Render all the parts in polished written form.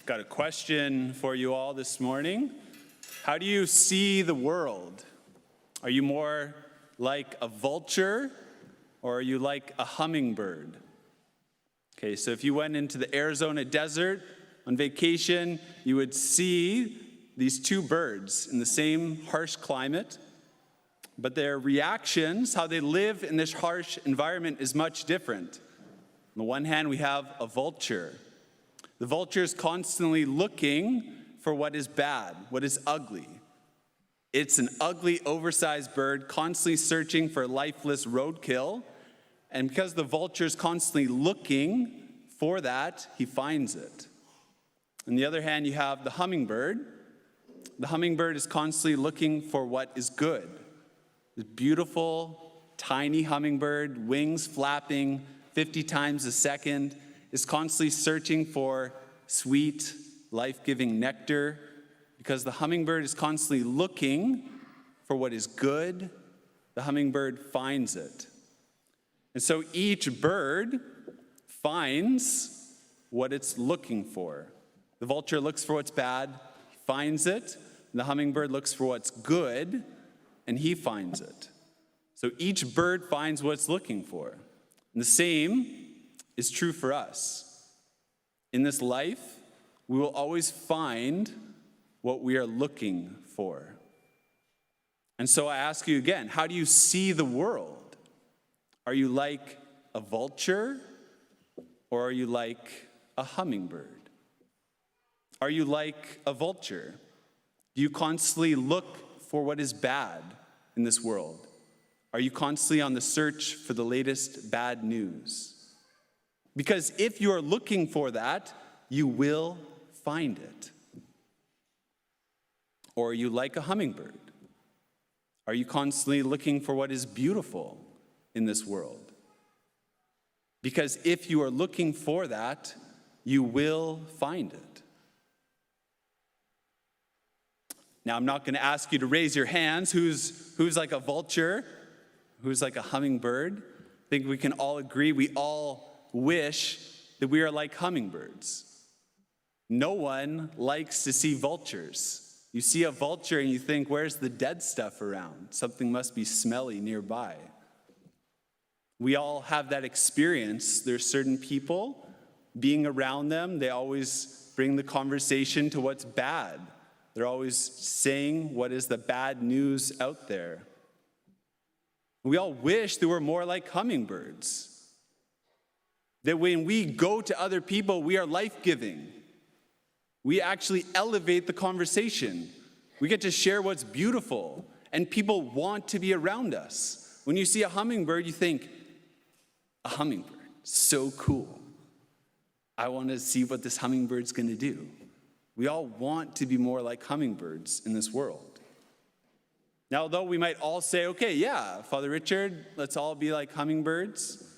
Got a question for you all this morning. How do you see the world? Are you more like a vulture or are you like a hummingbird? Okay, so if you went into the Arizona desert on vacation, you would see these two birds in the same harsh climate, but their reactions, how they live in this harsh environment, is much different. On the one hand, we have a vulture. The vulture is constantly looking for what is bad, what is ugly. It's an ugly, oversized bird constantly searching for lifeless roadkill. And because the vulture is constantly looking for that, he finds it. On the other hand, you have the hummingbird. The hummingbird is constantly looking for what is good. The beautiful, tiny hummingbird, wings flapping 50 times a second, is constantly searching for sweet, life-giving nectar, because the hummingbird is constantly looking for what is good. The hummingbird finds it. And so each bird finds what it's looking for. The vulture looks for what's bad, finds it. And the hummingbird looks for what's good, and he finds it. So each bird finds what it's looking for. And the same is true for us. In this life, we will always find what we are looking for. And so I ask you again, how do you see the world? Are you like a vulture or are you like a hummingbird? Are you like a vulture? Do you constantly look for what is bad in this world? Are you constantly on the search for the latest bad news? Because if you are looking for that, you will find it. Or are you like a hummingbird? Are you constantly looking for what is beautiful in this world? Because if you are looking for that, you will find it. Now, I'm not going to ask you to raise your hands. Who's like a vulture? Who's like a hummingbird? I think we can all agree, we all wish that we are like hummingbirds. No one likes to see vultures. You see a vulture and you think, where's the dead stuff around? Something must be smelly nearby. We all have that experience. There's certain people, being around them, they always bring the conversation to what's bad. They're always saying what is the bad news out there. We all wish that we're more like hummingbirds. That when we go to other people, we are life-giving. We actually elevate the conversation. We get to share what's beautiful, and people want to be around us. When you see a hummingbird, you think, a hummingbird, so cool. I want to see what this hummingbird's going to do. We all want to be more like hummingbirds in this world. Now, though we might all say, okay, yeah, Father Richard, let's all be like hummingbirds.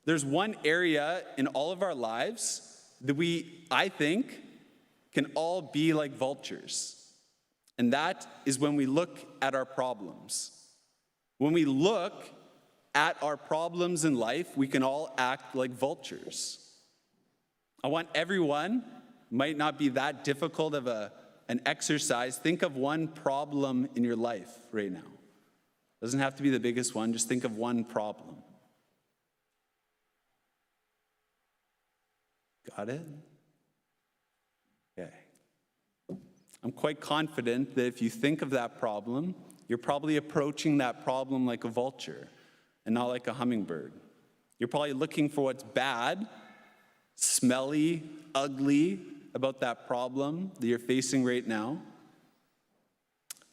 There's one area in all of our lives that I think, can all be like vultures. And that is when we look at our problems. When we look at our problems in life, we can all act like vultures. I want everyone, might not be that difficult of an exercise, think of one problem in your life right now. Doesn't have to be the biggest one, just think of one problem. Got it? Okay. I'm quite confident that if you think of that problem, you're probably approaching that problem like a vulture and not like a hummingbird. You're probably looking for what's bad, smelly, ugly about that problem that you're facing right now.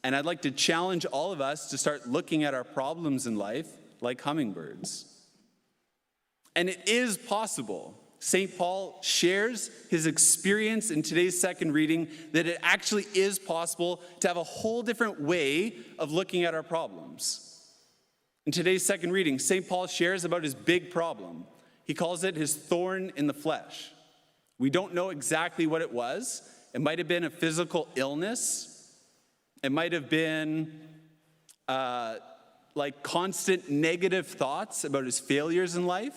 And I'd like to challenge all of us to start looking at our problems in life like hummingbirds. And it is possible. St. Paul shares his experience in today's second reading that it actually is possible to have a whole different way of looking at our problems. In today's second reading, St. Paul shares about his big problem. He calls it his thorn in the flesh. We don't know exactly what it was. It might have been a physical illness. It might have been like constant negative thoughts about his failures in life.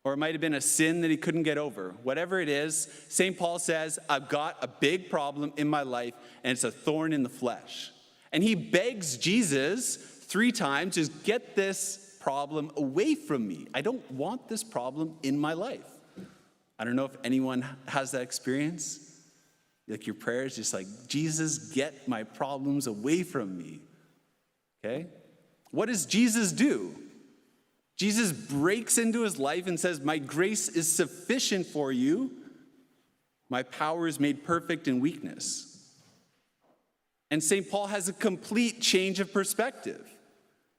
Or it might have been a sin that he couldn't get over. Whatever it is, St. Paul says, I've got a big problem in my life, and it's a thorn in the flesh. And he begs Jesus 3 times, just get this problem away from me. I don't want this problem in my life. I don't know if anyone has that experience. Like your prayer is just like, Jesus, get my problems away from me. Okay? What does Jesus do? Jesus breaks into his life and says, my grace is sufficient for you. My power is made perfect in weakness. And St. Paul has a complete change of perspective.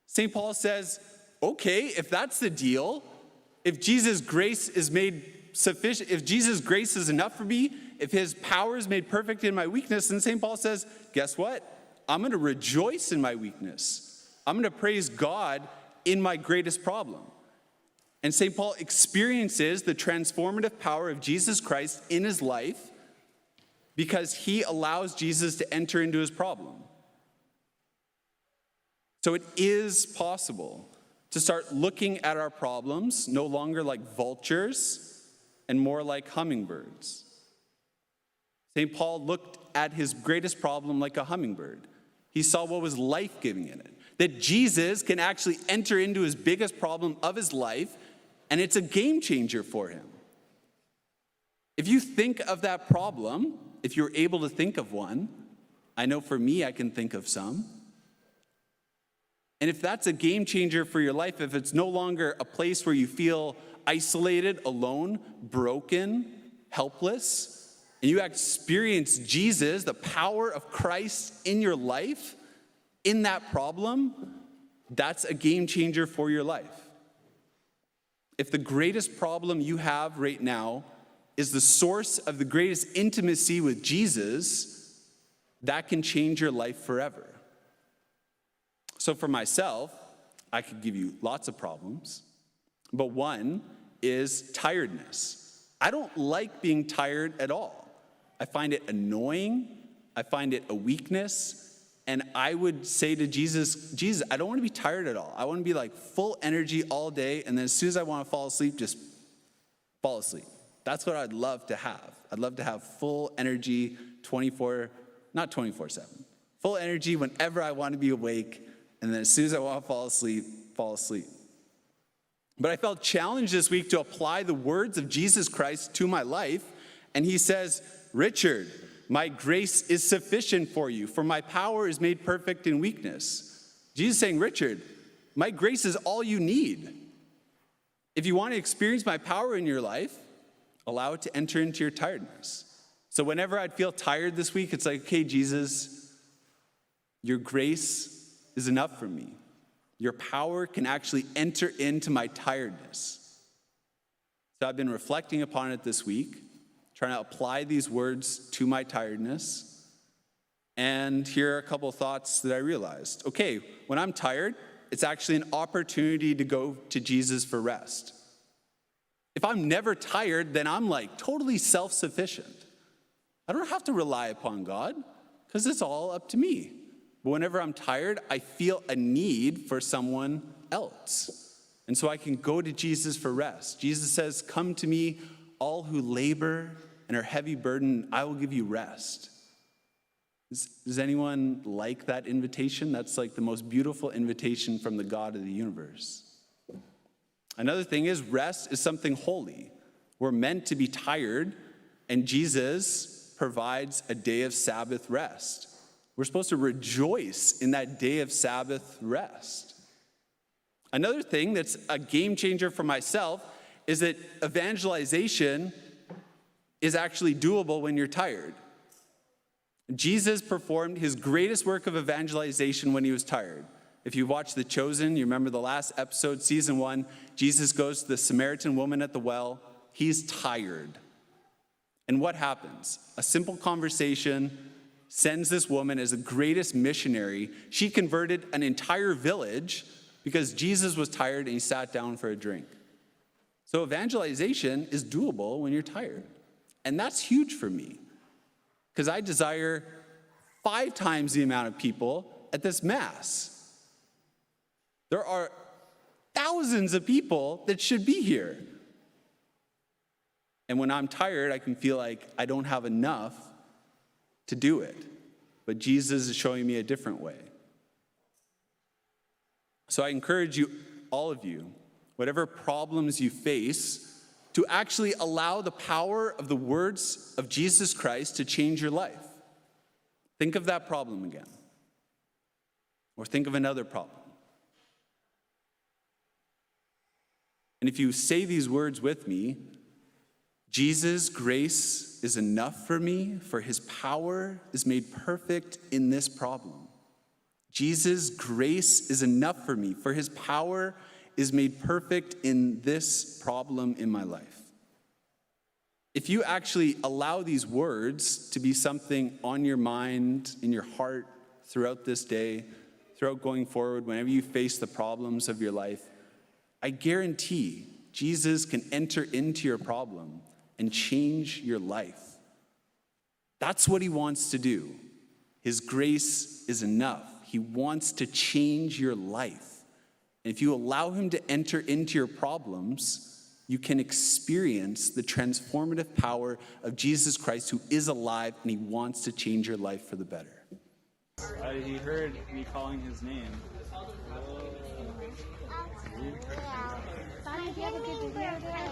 St. Paul says, okay, if that's the deal, if Jesus' grace is made sufficient, if Jesus' grace is enough for me, if his power is made perfect in my weakness, then St. Paul says, guess what? I'm going to rejoice in my weakness. I'm going to praise God in my greatest problem. And St. Paul experiences the transformative power of Jesus Christ in his life because he allows Jesus to enter into his problem. So it is possible to start looking at our problems no longer like vultures and more like hummingbirds. St. Paul looked at his greatest problem like a hummingbird. He saw what was life-giving in it. That Jesus can actually enter into his biggest problem of his life, and it's a game changer for him. If you think of that problem, if you're able to think of one, I know for me, I can think of some. And if that's a game changer for your life, if it's no longer a place where you feel isolated, alone, broken, helpless, and you experience Jesus, the power of Christ in your life, in that problem, that's a game changer for your life. If the greatest problem you have right now is the source of the greatest intimacy with Jesus, that can change your life forever. So for myself, I could give you lots of problems, but one is tiredness. I don't like being tired at all. I find it annoying. I find it a weakness. And I would say to Jesus, Jesus, I don't want to be tired at all. I want to be like full energy all day. And then as soon as I want to fall asleep, just fall asleep. That's what I'd love to have. I'd love to have full energy not 24/7. Full energy whenever I want to be awake. And then as soon as I want to fall asleep. But I felt challenged this week to apply the words of Jesus Christ to my life. And he says, Richard, my grace is sufficient for you, for my power is made perfect in weakness. Jesus is saying, Richard, my grace is all you need. If you want to experience my power in your life, allow it to enter into your tiredness. So whenever I'd feel tired this week, it's like, okay, Jesus, your grace is enough for me. Your power can actually enter into my tiredness. So I've been reflecting upon it this week, trying to apply these words to my tiredness. And here are a couple thoughts that I realized. Okay, when I'm tired, it's actually an opportunity to go to Jesus for rest. If I'm never tired, then I'm like totally self-sufficient. I don't have to rely upon God because it's all up to me. But whenever I'm tired, I feel a need for someone else. And so I can go to Jesus for rest. Jesus says, come to me, all who labor and are heavy burdened, I will give you rest. Does anyone like that invitation? That's like the most beautiful invitation from the God of the universe. Another thing is rest is something holy. We're meant to be tired, and Jesus provides a day of Sabbath rest. We're supposed to rejoice in that day of Sabbath rest. Another thing that's a game changer for myself is that evangelization is actually doable when you're tired. Jesus performed his greatest work of evangelization when he was tired. If you watch The Chosen, you remember the last episode, season 1, Jesus goes to the Samaritan woman at the well. He's tired. And what happens? A simple conversation sends this woman as the greatest missionary. She converted an entire village because Jesus was tired and he sat down for a drink. So evangelization is doable when you're tired. And that's huge for me because I desire 5 times the amount of people at this Mass. There are thousands of people that should be here. And when I'm tired, I can feel like I don't have enough to do it. But Jesus is showing me a different way. So I encourage you, all of you, whatever problems you face, to actually allow the power of the words of Jesus Christ to change your life. Think of that problem again. Or think of another problem. And if you say these words with me, Jesus' grace is enough for me, for his power is made perfect in this problem. Jesus' grace is enough for me, for his power is made perfect in this problem in my life. If you actually allow these words to be something on your mind, in your heart, throughout this day, throughout going forward, whenever you face the problems of your life, I guarantee Jesus can enter into your problem and change your life. That's what he wants to do. His grace is enough. He wants to change your life. And if you allow him to enter into your problems, you can experience the transformative power of Jesus Christ, who is alive, and he wants to change your life for the better. He heard me calling his name. Did you have a good video there?